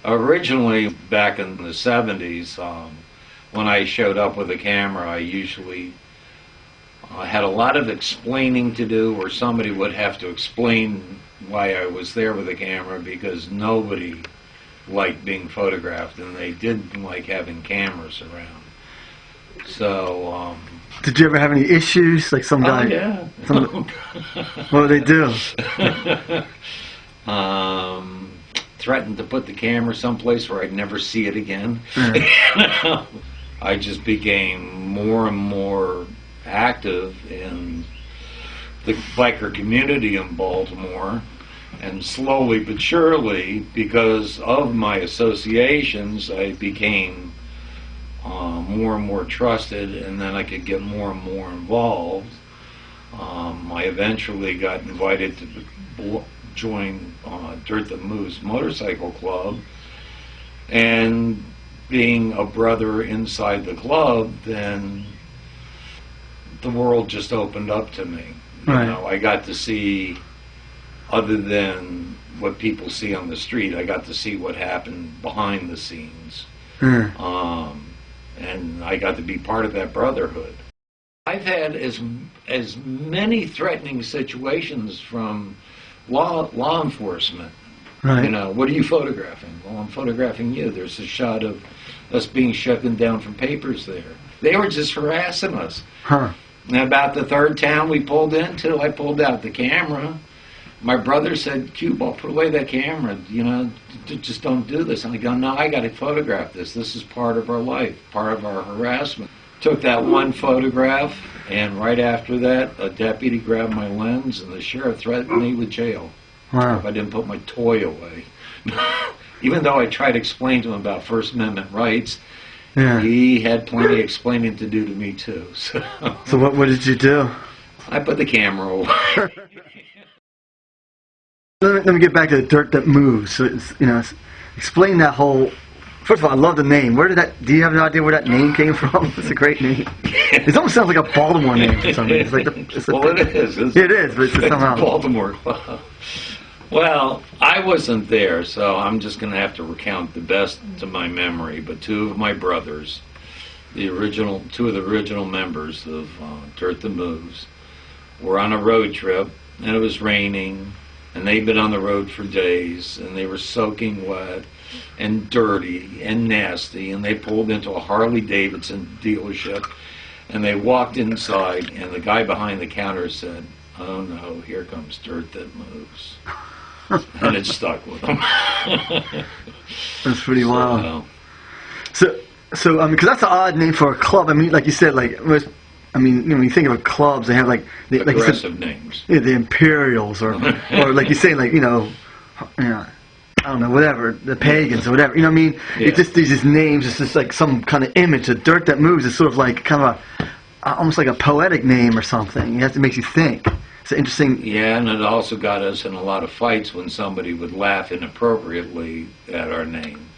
Originally, back in the 70s, when I showed up with a camera, I usually had a lot of explaining to do, or somebody would have to explain why I was there with a camera, because nobody liked being photographed, and they didn't like having cameras around. So, did you ever have any issues? Like some guy? oh yeah. What did they do? Threatened to put the camera someplace where I'd never see it again. Yeah. I just became more and more active in the biker community in Baltimore, and slowly but surely, because of my associations, I became more and more trusted, and then I could get more and more involved. I eventually got invited to join Dirt That Moves Motorcycle Club, and being a brother inside the club, then the world just opened up to me. Right. You know, I got to see, other than what people see on the street, I got to see what happened behind the scenes. And I got to be part of that brotherhood. I've had as many threatening situations from law enforcement. Right. You know, what are you photographing? Well, I'm photographing you. There's a shot of us being shaken down from papers there. They were just harassing us. Huh. And about the third town we pulled into, I pulled out the camera. My brother said, "Q-Ball, put away that camera. You know, just don't do this." And I go, "No, I got to photograph this. This is part of our life, part of our harassment." Took that one photograph, and right after that, a deputy grabbed my lens, and the sheriff threatened me with jail. Wow. If I didn't put my toy away. Even though I tried to explain to him about First Amendment rights, Yeah. he had plenty of explaining to do to me too. So what did you do? I put the camera away. Let me get back to the Dirt That Moves. So explain that whole. First of all, I love the name. Where did that? Do you have an idea where that name came from? It's a great name. It almost sounds like a Baltimore name for some reason. Well, it is. It is, but it's somehow Baltimore Club. Well, I wasn't there, so I'm just going to have to recount the best to my memory. But two of my brothers, two of the original members of Dirt That Moves, were on a road trip, and it was raining, and they'd been on the road for days, and they were soaking wet and dirty and nasty, and they pulled into a Harley-Davidson dealership, and they walked inside, and the guy behind the counter said, "Oh no, here comes Dirt That Moves." And it stuck with them. That's pretty wild. So because that's an odd name for a club. I mean, like you said, when you think of clubs, they have like aggressive names. Yeah, the Imperials, or like you say, I don't know, whatever, the Pagans or whatever. You know what I mean? Yeah. It's just these names. It's just like some kind of image. The Dirt That Moves is sort of like kind of almost like a poetic name or something. It makes you think. It's interesting. Yeah, and it also got us in a lot of fights when somebody would laugh inappropriately at our name.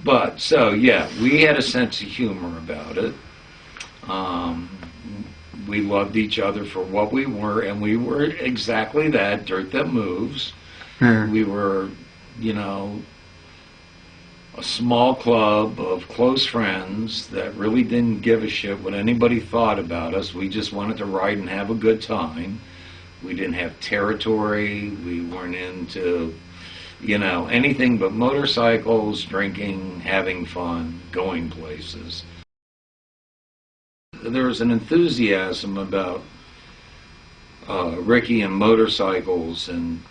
But, so, yeah, we had a sense of humor about it. We loved each other for what we were, and we were exactly that, Dirt That Moves. Yeah. We were, a small club of close friends that really didn't give a shit what anybody thought about us. We just wanted to ride and have a good time. We didn't have territory. We weren't into, anything but motorcycles, drinking, having fun, going places. There was an enthusiasm about Ricky and motorcycles and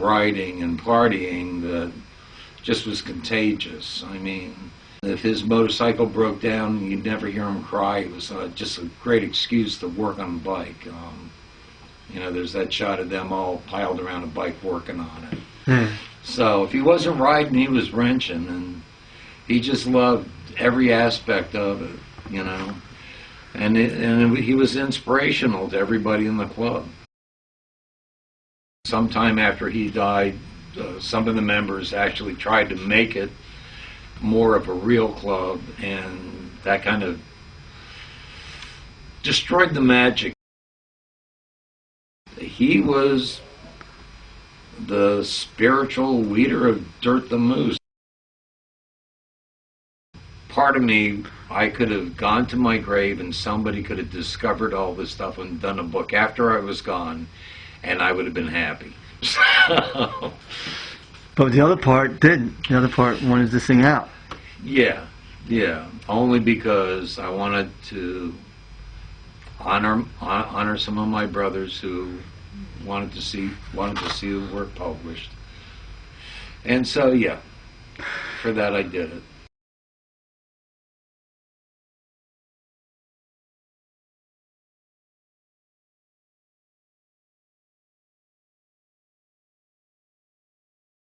riding and partying that just was contagious. I mean, if his motorcycle broke down, you'd never hear him cry. It was just a great excuse to work on a bike. There's that shot of them all piled around a bike working on it. Yeah. So if he wasn't riding, he was wrenching, and he just loved every aspect of it, And he was inspirational to everybody in the club. Sometime after he died, some of the members actually tried to make it more of a real club, and that kind of destroyed the magic. He was the spiritual leader of Dirt That Moves. part of me, I could have gone to my grave and somebody could have discovered all this stuff and done a book after I was gone, and I would have been happy. So, But the other part didn't. The other part wanted this thing out. yeah. Only because I wanted to honor some of my brothers who wanted to see the work published. And so, yeah, for that I did it.